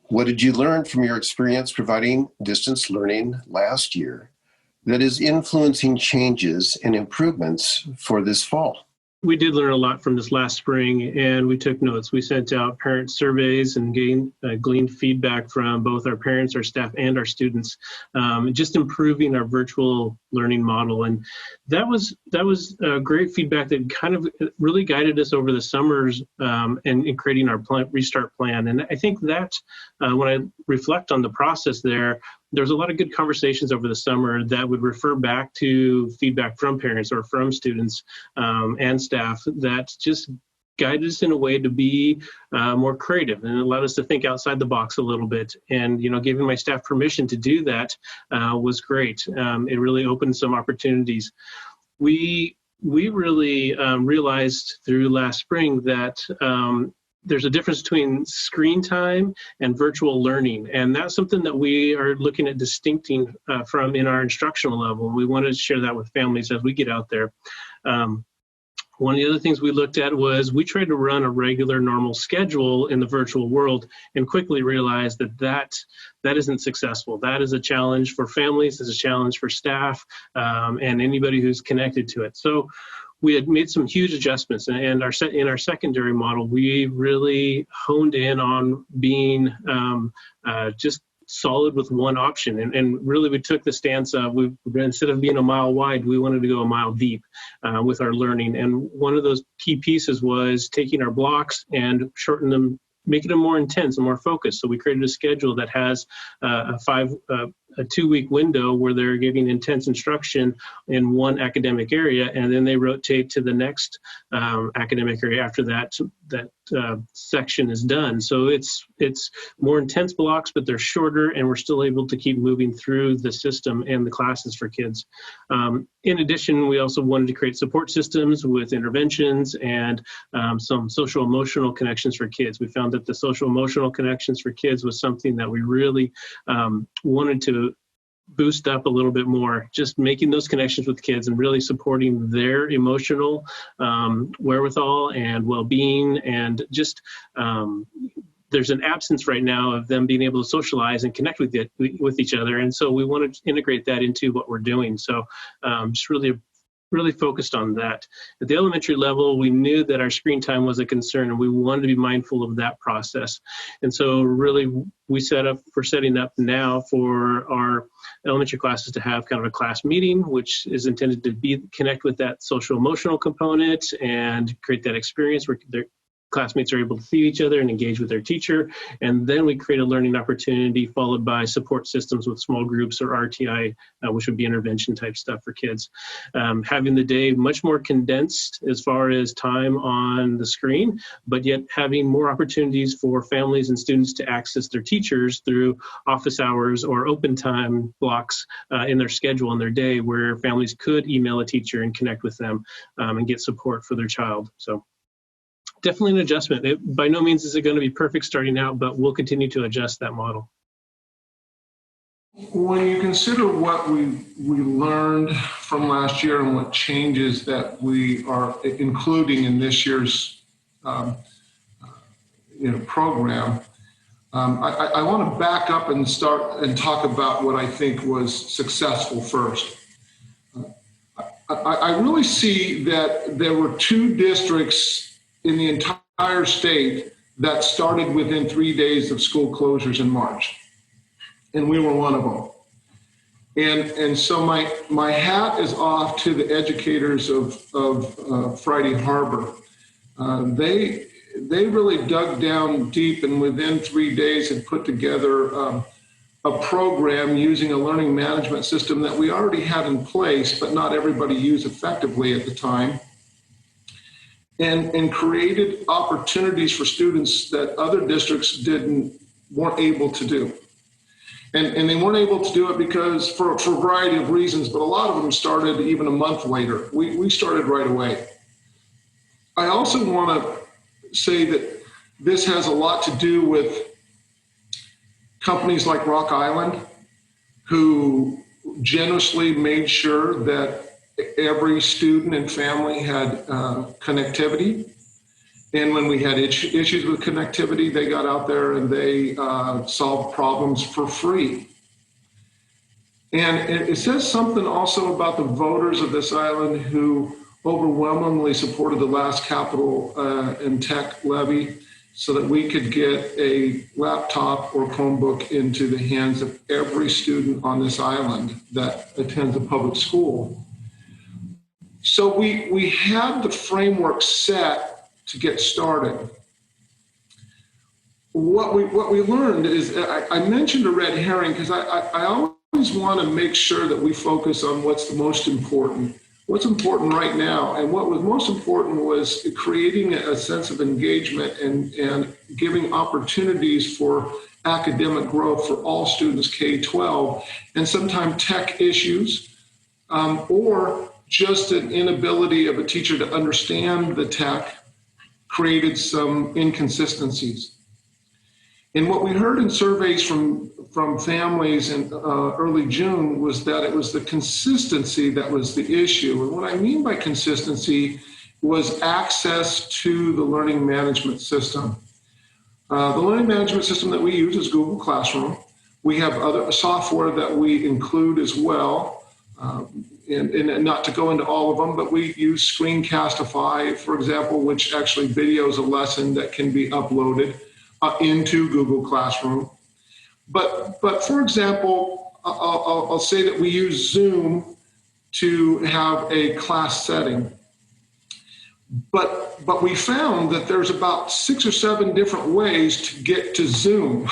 What did you learn from your experience providing distance learning last year that is influencing changes and improvements for this fall? We did learn a lot from this last spring, and we took notes. We sent out parent surveys and gleaned feedback from both our parents, our staff, and our students, just improving our virtual learning model. And that was great feedback that kind of really guided us over the summers and in creating our restart plan. And I think that when I reflect on the process there's a lot of good conversations over the summer that would refer back to feedback from parents or from students and staff that just guided us in a way to be more creative, and allowed us to think outside the box a little bit. And, giving my staff permission to do that was great. It really opened some opportunities. We really realized through last spring that there's a difference between screen time and virtual learning. And that's something that we are looking at distincting from in our instructional level. We wanted to share that with families as we get out there. One of the other things we looked at was we tried to run a regular, normal schedule in the virtual world and quickly realized that isn't successful. That is a challenge for families, it's a challenge for staff, and anybody who's connected to it. So we had made some huge adjustments, and in our secondary model, we really honed in on being just solid with one option. And really we took the stance of, instead of being a mile wide, we wanted to go a mile deep with our learning. And one of those key pieces was taking our blocks and shorten them, making them more intense and more focused. So we created a schedule that has a 2-week window where they're giving intense instruction in one academic area, and then they rotate to the next academic area after that section is done. So it's more intense blocks, but they're shorter, and we're still able to keep moving through the system and the classes for kids. In addition, we also wanted to create support systems with interventions and some social emotional connections for kids. We found that the social emotional connections for kids was something that we really wanted to boost up a little bit more, just making those connections with kids and really supporting their emotional wherewithal and well-being. And just there's an absence right now of them being able to socialize and connect with each other. And so we wanted to integrate that into what we're doing. So just really focused on that. At the elementary level, we knew that our screen time was a concern, and we wanted to be mindful of that process. And so really we're setting up now for our elementary classes to have kind of a class meeting, which is intended to connect with that social emotional component and create that experience where their classmates are able to see each other and engage with their teacher. And then we create a learning opportunity followed by support systems with small groups or RTI, which would be intervention type stuff for kids. Having the day much more condensed as far as time on the screen, but yet having more opportunities for families and students to access their teachers through office hours or open time blocks in their schedule in their day, where families could email a teacher and connect with them and get support for their child. So definitely an adjustment. By no means is it going to be perfect starting out, but we'll continue to adjust that model. When you consider what we learned from last year and what changes that we are including in this year's program, I want to back up and start and talk about what I think was successful first. I really see that there were 2 districts in the entire state that started within 3 days of school closures in March. And we were one of them. And so my hat is off to the educators of Friday Harbor. They really dug down deep, and within 3 days had put together a program using a learning management system that we already had in place, but not everybody used effectively at the time. And created opportunities for students that other districts weren't able to do. And they weren't able to do it because for a variety of reasons, but a lot of them started even a month later. We started right away. I also want to say that this has a lot to do with companies like Rock Island, who generously made sure that every student and family had connectivity. And when we had issues with connectivity, they got out there and they solved problems for free. And it says something also about the voters of this island who overwhelmingly supported the last capital and tech levy so that we could get a laptop or Chromebook into the hands of every student on this island that attends a public school. So we had the framework set to get started. What we learned is, I mentioned a red herring because I always want to make sure that we focus on what's the most important. What's important right now, and what was most important was creating a sense of engagement and giving opportunities for academic growth for all students K-12, and sometimes tech issues, or just an inability of a teacher to understand the tech created some inconsistencies. And what we heard in surveys from families in early June was that it was the consistency that was the issue. And what I mean by consistency was access to the learning management system. The learning management system that we use is Google Classroom. We have other software that we include as well. And not to go into all of them, but we use Screencastify, for example, which actually videos a lesson that can be uploaded into Google Classroom. But for example, I'll say that we use Zoom to have a class setting. But we found that there's about 6 or 7 different ways to get to Zoom.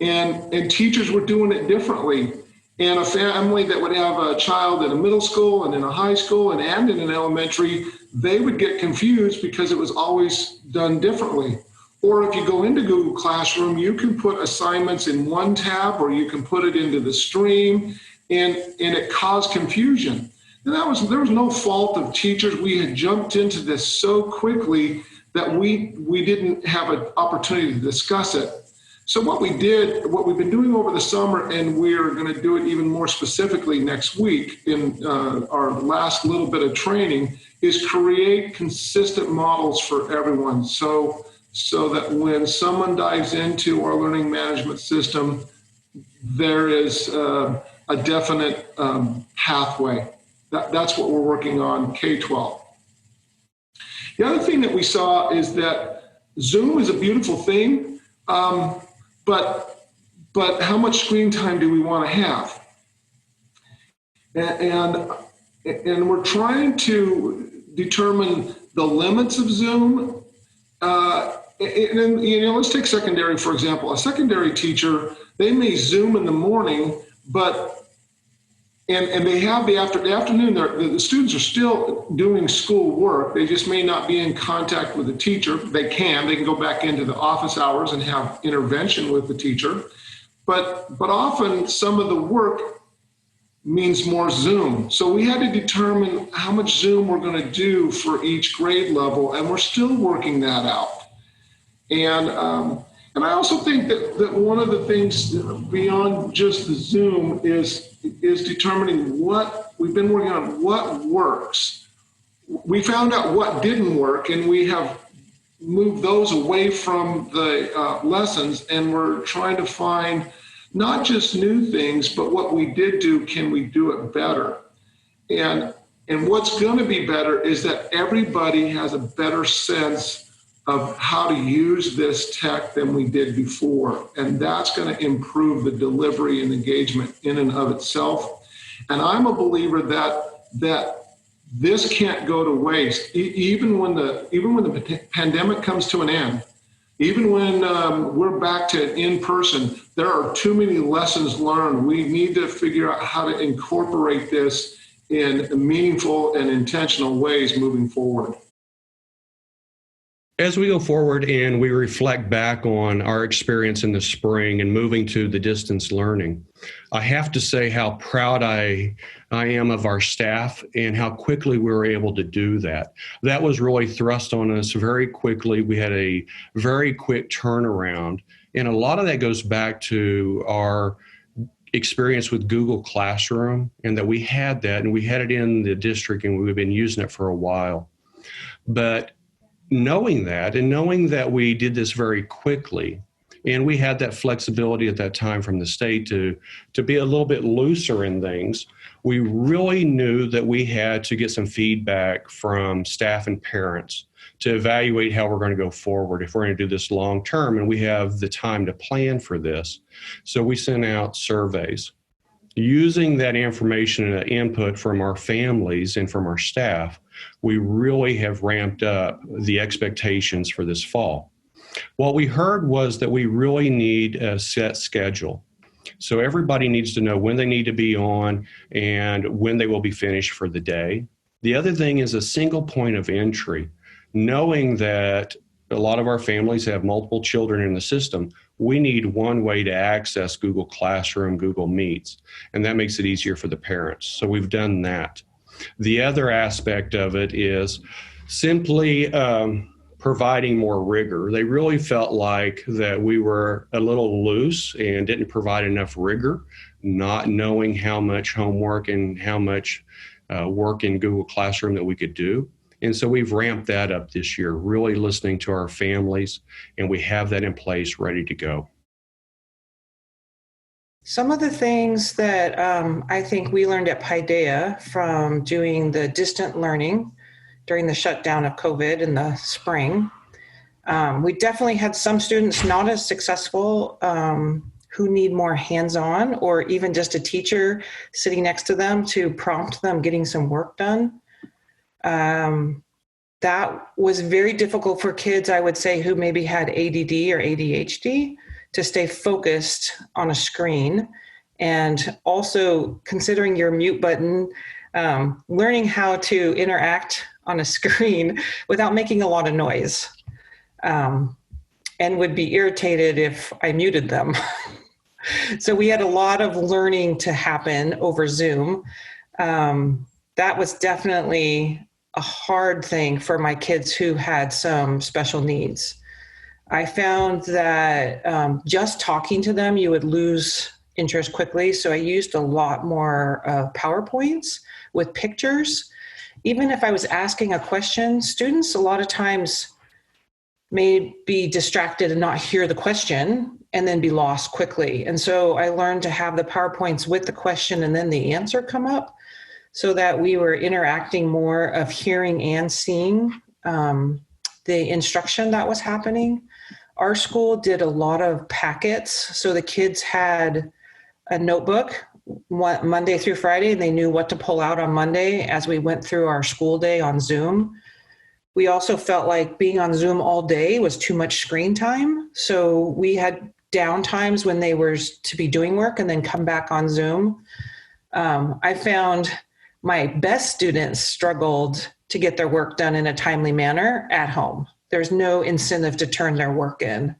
And teachers were doing it differently. And a family that would have a child in a middle school and in a high school and in an elementary, they would get confused because it was always done differently. Or if you go into Google Classroom, you can put assignments in one tab or you can put it into the stream, and it caused confusion. And there was no fault of teachers. We had jumped into this so quickly that we didn't have an opportunity to discuss it. So what we've been doing over the summer, and we're going to do it even more specifically next week in our last little bit of training, is create consistent models for everyone. So that when someone dives into our learning management system, there is a definite pathway. That's what we're working on K-12. The other thing that we saw is that Zoom is a beautiful thing, but how much screen time do we want to have? And we're trying to determine the limits of Zoom. And let's take secondary, for example. A secondary teacher, they may Zoom in the morning, and they have the afternoon, the students are still doing school work. They just may not be in contact with the teacher. They can go back into the office hours and have intervention with the teacher. But often some of the work means more Zoom. So we had to determine how much Zoom we're going to do for each grade level, and we're still working that out. And I also think that one of the things beyond just the Zoom is determining what we've been working on, what works. We found out what didn't work, and we have moved those away from the lessons, and we're trying to find not just new things, but what we did do, can we do it better? And what's going to be better is that everybody has a better sense of how to use this tech than we did before. And that's going to improve the delivery and engagement in and of itself. And I'm a believer that this can't go to waste. Even when the pandemic comes to an end, even when we're back to in-person, there are too many lessons learned. We need to figure out how to incorporate this in meaningful and intentional ways moving forward. As we go forward and we reflect back on our experience in the spring and moving to the distance learning, I have to say how proud I am of our staff and how quickly we were able to do that. That was really thrust on us very quickly. We had a very quick turnaround. And a lot of that goes back to our experience with Google Classroom, and that we had that, and we had it in the district and we've been using it for a while. But knowing that, and knowing that we did this very quickly, and we had that flexibility at that time from the state to be a little bit looser in things, we really knew that we had to get some feedback from staff and parents to evaluate how we're going to go forward if we're going to do this long term, and we have the time to plan for this. So we sent out surveys. Using that information and input from our families and from our staff, we really have ramped up the expectations for this fall. What we heard was that we really need a set schedule. So everybody needs to know when they need to be on and when they will be finished for the day. The other thing is a single point of entry. Knowing that a lot of our families have multiple children in the system, we need one way to access Google Classroom, Google Meets, and that makes it easier for the parents. So we've done that. The other aspect of it is simply providing more rigor. They really felt like that we were a little loose and didn't provide enough rigor, not knowing how much homework and how much work in Google Classroom that we could do. And so we've ramped that up this year, really listening to our families, and we have that in place, ready to go. Some of the things that I think we learned at Paideia from doing the distant learning during the shutdown of COVID in the spring, we definitely had some students not as successful who need more hands-on, or even just a teacher sitting next to them to prompt them getting some work done. That was very difficult for kids, I would say, who maybe had ADD or ADHD to stay focused on a screen. And also considering your mute button, learning how to interact on a screen without making a lot of noise, and would be irritated if I muted them. So we had a lot of learning to happen over Zoom. That was definitely a hard thing for my kids who had some special needs. I found that just talking to them, you would lose interest quickly. So I used a lot more PowerPoints with pictures. Even if I was asking a question, students a lot of times may be distracted and not hear the question and then be lost quickly. And so I learned to have the PowerPoints with the question and then the answer come up, so that we were interacting more of hearing and seeing the instruction that was happening. Our school did a lot of packets. So the kids had a notebook Monday through Friday, and they knew what to pull out on Monday as we went through our school day on Zoom. We also felt like being on Zoom all day was too much screen time. So we had down times when they were to be doing work and then come back on Zoom. I found my best students struggled to get their work done in a timely manner at home. There's no incentive to turn their work in.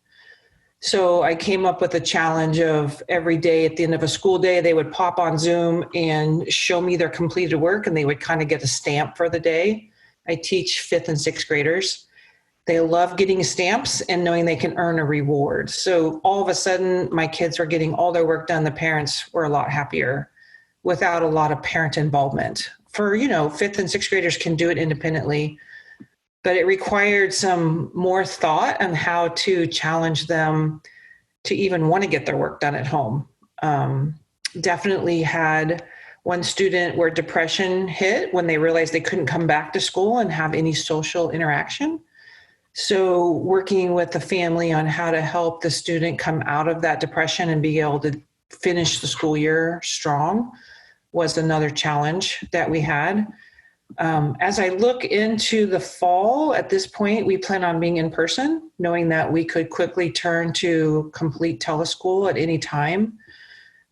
So I came up with a challenge of every day at the end of a school day, they would pop on Zoom and show me their completed work, and they would kind of get a stamp for the day. I teach 5th and 6th graders. They love getting stamps and knowing they can earn a reward. So all of a sudden, my kids were getting all their work done. The parents were a lot happier without a lot of parent involvement. For, 5th and 6th graders can do it independently, but it required some more thought on how to challenge them to even want to get their work done at home. Definitely had one student where depression hit when they realized they couldn't come back to school and have any social interaction. So working with the family on how to help the student come out of that depression and be able to finish the school year strong was another challenge that we had. As I look into the fall, at this point, we plan on being in person, knowing that we could quickly turn to complete teleschool at any time.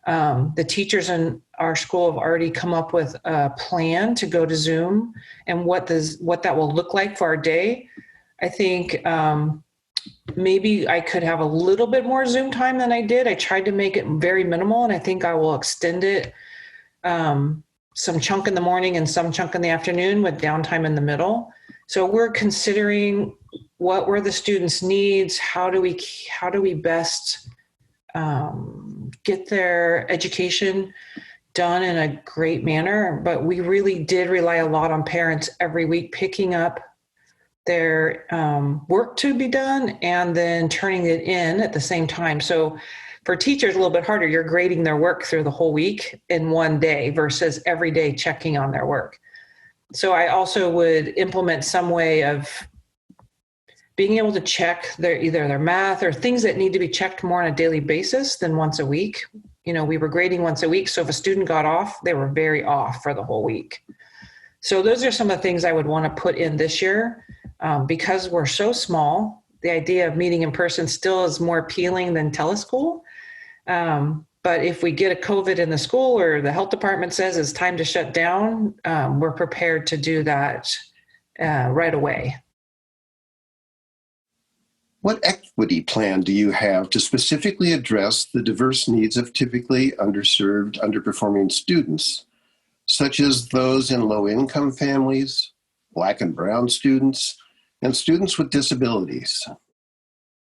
The teachers in our school have already come up with a plan to go to Zoom and what that will look like for our day. I think maybe I could have a little bit more Zoom time than I did. I tried to make it very minimal, and I think I will extend it some chunk in the morning and some chunk in the afternoon with downtime in the middle. So we're considering what were the students' needs, how do we best get their education done in a great manner. But we really did rely a lot on parents every week picking up their work to be done and then turning it in at the same time. So for teachers, a little bit harder. You're grading their work through the whole week in one day versus every day checking on their work. So I also would implement some way of being able to check either their math or things that need to be checked more on a daily basis than once a week. We were grading once a week. So if a student got off, they were very off for the whole week. So those are some of the things I would want to put in this year. Because we're so small, the idea of meeting in person still is more appealing than teleschool. But if we get a COVID in the school or the health department says it's time to shut down, we're prepared to do that right away. What equity plan do you have to specifically address the diverse needs of typically underserved, underperforming students, such as those in low-income families, Black and Brown students, and students with disabilities?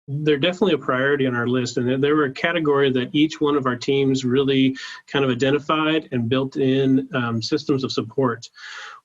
They're definitely a priority on our list, and they were a category that each one of our teams really kind of identified and built in systems of support.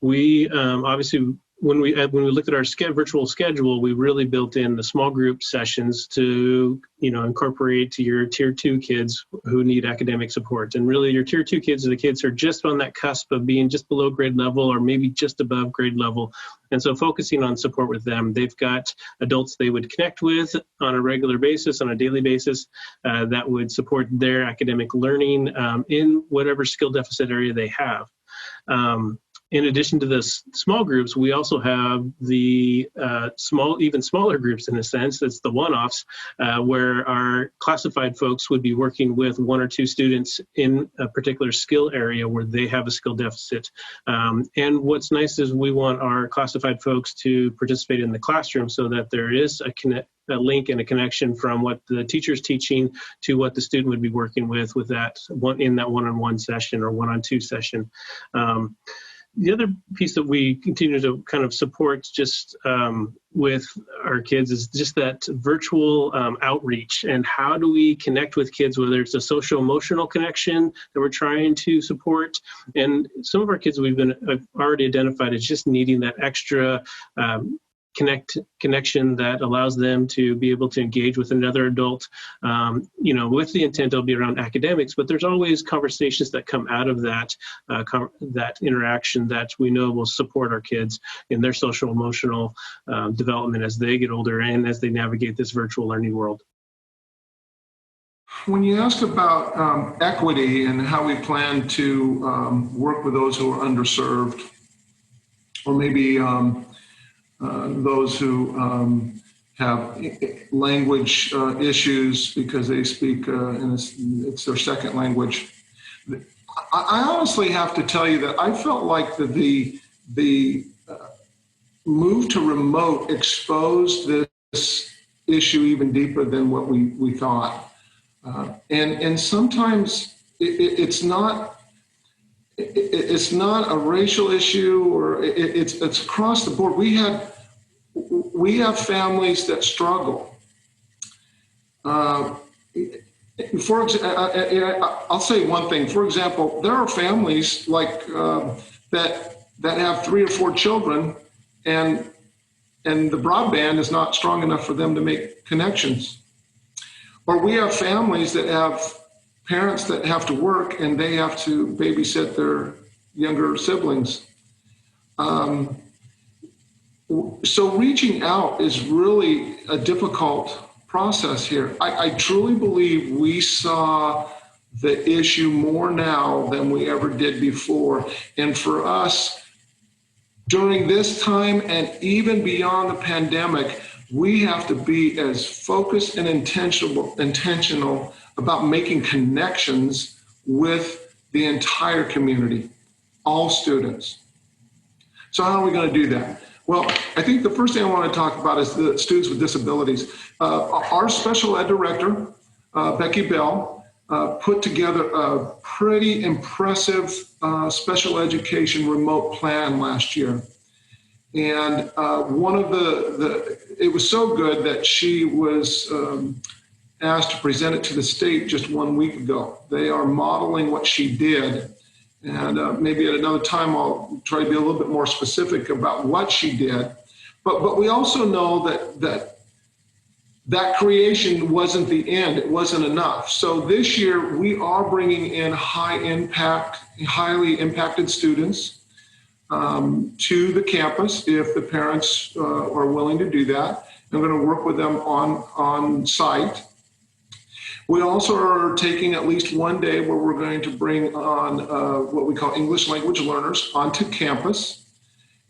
We obviously, when we looked at our virtual schedule, we really built in the small group sessions to incorporate to your tier 2 kids who need academic support. And really, your tier 2 kids are the kids who are just on that cusp of being just below grade level or maybe just above grade level. And so focusing on support with them, they've got adults they would connect with on a regular basis, on a daily basis, that would support their academic learning in whatever skill deficit area they have. In addition to the small groups, we also have the even smaller groups in a sense. That's the one-offs where our classified folks would be working with 1 or 2 students in a particular skill area where they have a skill deficit. And what's nice is we want our classified folks to participate in the classroom so that there is a link and a connection from what the teacher's teaching to what the student would be working with that in that one-on-one session or one-on-2 session. The other piece that we continue to kind of support just with our kids is just that virtual outreach, and how do we connect with kids, whether it's a social emotional connection that we're trying to support. And some of our kids we've already identified as just needing that extra connection that allows them to be able to engage with another adult, with the intent it'll be around academics, but there's always conversations that come out of that interaction that we know will support our kids in their social emotional development as they get older and as they navigate this virtual learning world. When you ask about equity and how we plan to work with those who are underserved, or maybe those who have language issues because they speak and it's their second language. I honestly have to tell you that I felt like the move to remote exposed this issue even deeper than what we thought. And sometimes it's not a racial issue, or it's across the board. We have families that struggle. For example, I'll say one thing. For example, there are families like that have 3 or 4 children, and the broadband is not strong enough for them to make connections. Or we have families that have parents that have to work and they have to babysit their younger siblings. So reaching out is really a difficult process here. I truly believe we saw the issue more now than we ever did before. And for us, during this time and even beyond the pandemic, we have to be as focused and intentional about making connections with the entire community, all students. So how are we going to do that? Well, I think the first thing I want to talk about is the students with disabilities. Our special ed director, Becky Bell, put together a pretty impressive special education remote plan last year. And one of it was so good that she was asked to present it to the state just 1 week ago. They are modeling what she did. And maybe at another time, I'll try to be a little bit more specific about what she did. But we also know that creation wasn't the end. It wasn't enough. So this year we are bringing in highly impacted students to the campus if the parents are willing to do that. I'm going to work with them on site. We also are taking at least one day where we're going to bring on what we call English language learners onto campus.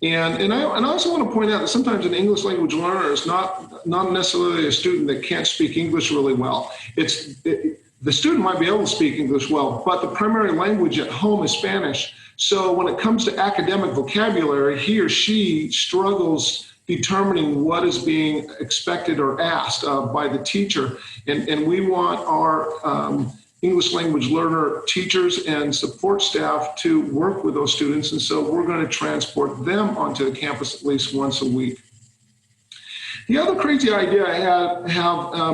And I also want to point out that sometimes an English language learner is not necessarily a student that can't speak English really well. The student might be able to speak English well, but the primary language at home is Spanish. So when it comes to academic vocabulary, he or she struggles determining what is being expected or asked by the teacher. And we want our English language learner teachers and support staff to work with those students. And so we're going to transport them onto the campus at least once a week. The other crazy idea I have,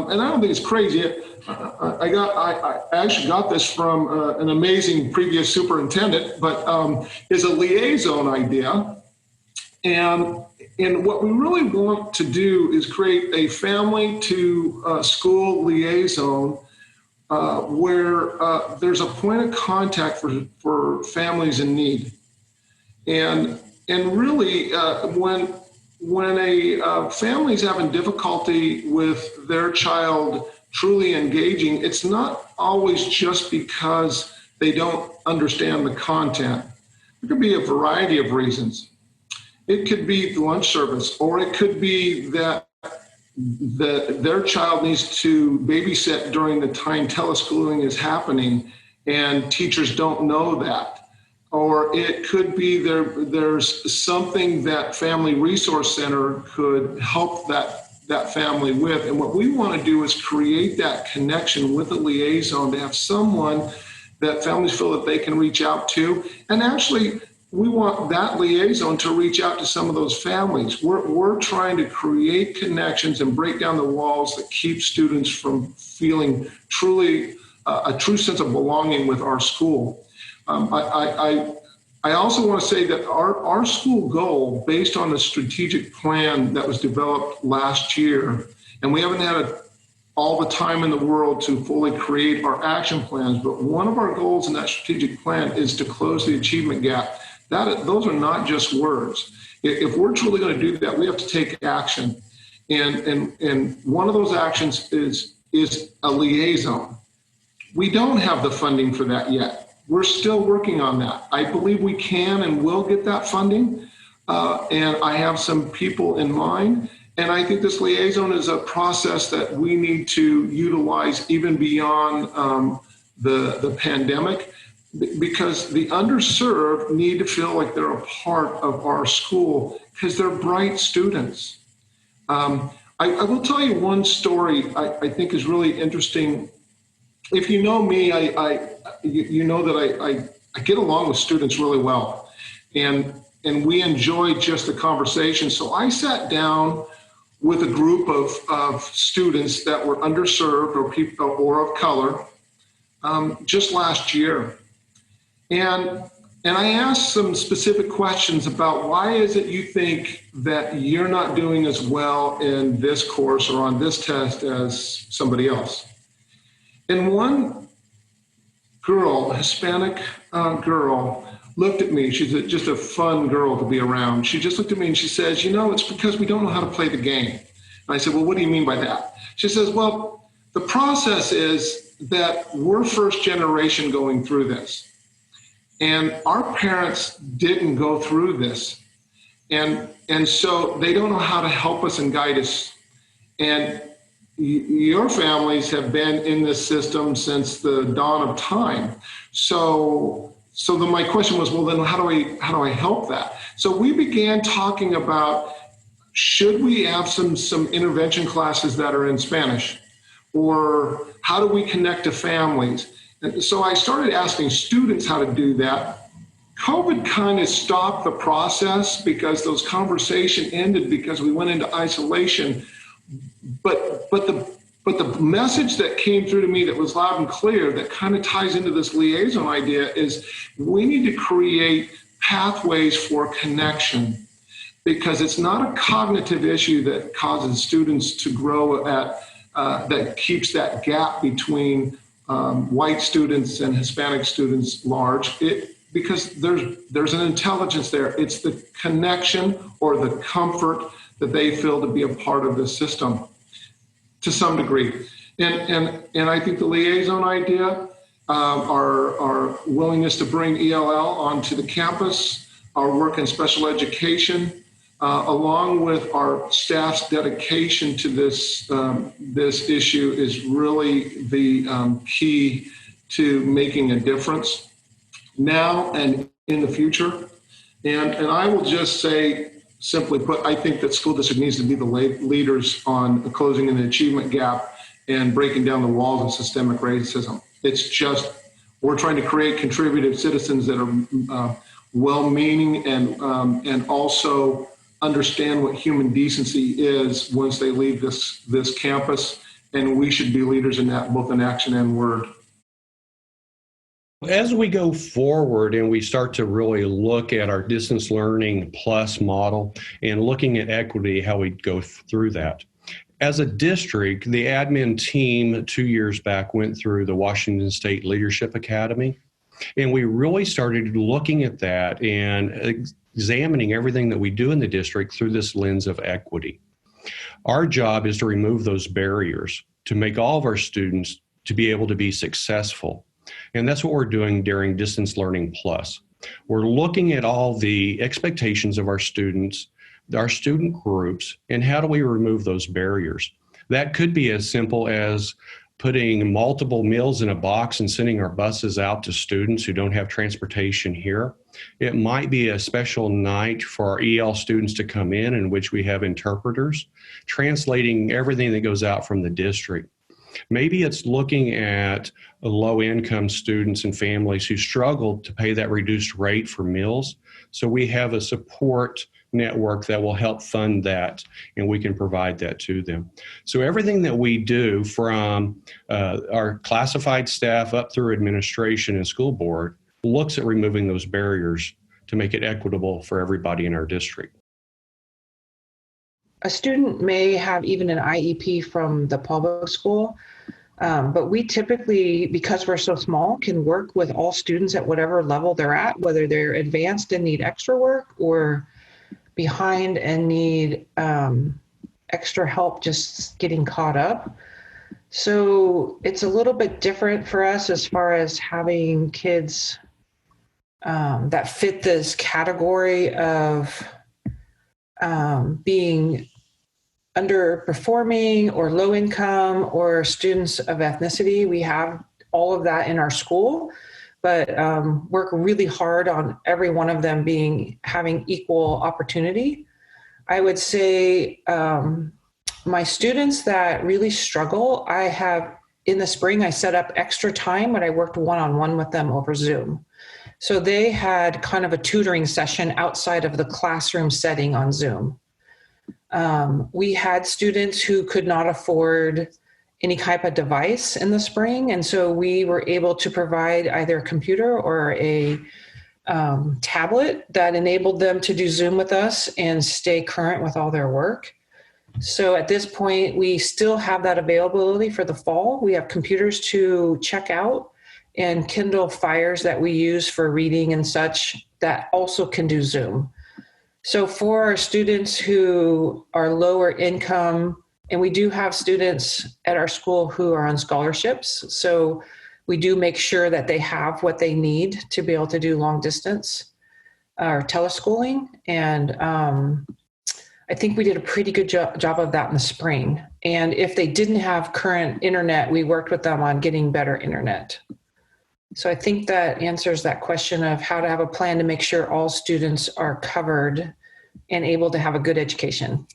and I don't think it's crazy, I actually got this from an amazing previous superintendent, but is a liaison idea. And what we really want to do is create a family to school liaison where there's a point of contact for families in need. And really, when a family's having difficulty with their child truly engaging, it's not always just because they don't understand the content. There could be a variety of reasons. It could be the lunch service, or it could be that their child needs to babysit during the time teleschooling is happening and teachers don't know that. Or it could be there's something that Family Resource Center could help that family with. And what we want to do is create that connection with a liaison to have someone that families feel that they can reach out to. And actually, we want that liaison to reach out to some of those families. We're trying to create connections and break down the walls that keep students from feeling truly a true sense of belonging with our school. I also want to say that our school goal, based on the strategic plan that was developed last year, and we haven't had all the time in the world to fully create our action plans, but one of our goals in that strategic plan is to close the achievement gap. Those are not just words. If we're truly going to do that, we have to take action. And one of those actions is a liaison. We don't have the funding for that yet. We're still working on that. I believe we can and will get that funding. And I have some people in mind. And I think this liaison is a process that we need to utilize even beyond the pandemic, because the underserved need to feel like they're a part of our school because they're bright students. I will tell you one story I think is really interesting. If you know me, you know that I get along with students really well, and we enjoy just the conversation. So I sat down with a group of students that were underserved or people or of color just last year. And I asked some specific questions about why is it you think that you're not doing as well in this course or on this test as somebody else. And one girl, a Hispanic girl, looked at me. She's just a fun girl to be around. She just looked at me and she says, you know, it's because we don't know how to play the game. And I said, well, what do you mean by that? She says, well, the process is that we're first generation going through this. And our parents didn't go through this. And so they don't know how to help us and guide us. And your families have been in this system since the dawn of time. So then my question was, well, then how do I help that? So we began talking about, should we have some intervention classes that are in Spanish? Or how do we connect to families? And so I started asking students how to do that. COVID kind of stopped the process because those conversations ended because we went into isolation. But the message that came through to me that was loud and clear that kind of ties into this liaison idea is we need to create pathways for connection. because it's not a cognitive issue that causes students to grow at, that keeps that gap between white students and Hispanic students large. Because there's an intelligence there. It's the connection or the comfort that they feel to be a part of the system to some degree. And I think the liaison idea, our willingness to bring ELL onto the campus, our work in special education, along with our staff's dedication to this issue is really the key to making a difference now and in the future. And I will just say, simply put, I think that school district needs to be the leaders on closing an achievement gap and breaking down the walls of systemic racism. It's just, we're trying to create contributive citizens that are well-meaning and also understand what human decency is once they leave this campus. And we should be leaders in that, both in action and word. As we go forward and we start to really look at our distance learning plus model and looking at equity, how we go through that. As a district, the admin team 2 years back went through the Washington State Leadership Academy, and we really started looking at that and examining everything that we do in the district through this lens of equity. Our job is to remove those barriers to make all of our students to be able to be successful. And that's what we're doing during Distance Learning Plus. We're looking at all the expectations of our students, our student groups, and how do we remove those barriers? That could be as simple as putting multiple meals in a box and sending our buses out to students who don't have transportation here. It might be a special night for our EL students to come in which we have interpreters translating everything that goes out from the district. Maybe it's looking at low-income students and families who struggle to pay that reduced rate for meals. So we have a support network that will help fund that, and we can provide that to them. So everything that we do from our classified staff up through administration and school board looks at removing those barriers to make it equitable for everybody in our district. A student may have even an IEP from the public school, but we typically, because we're so small, can work with all students at whatever level they're at, whether they're advanced and need extra work or behind and need extra help just getting caught up. So it's a little bit different for us as far as having kids that fit this category of being underperforming or low income or students of ethnicity. We have all of that in our school, but work really hard on every one of them having equal opportunity. I would say my students that really struggle, in the spring, I set up extra time when I worked one-on-one with them over Zoom. So they had kind of a tutoring session outside of the classroom setting on Zoom. We had students who could not afford any type of device in the spring, and so we were able to provide either a computer or a tablet that enabled them to do Zoom with us and stay current with all their work. So at this point, we still have that availability for the fall. We have computers to check out and Kindle Fires that we use for reading and such that also can do Zoom. So for our students who are lower income, and we do have students at our school who are on scholarships, so we do make sure that they have what they need to be able to do long distance or teleschooling. And I think we did a pretty good job of that in the spring. And if they didn't have current internet, we worked with them on getting better internet. So I think that answers that question of how to have a plan to make sure all students are covered and able to have a good education.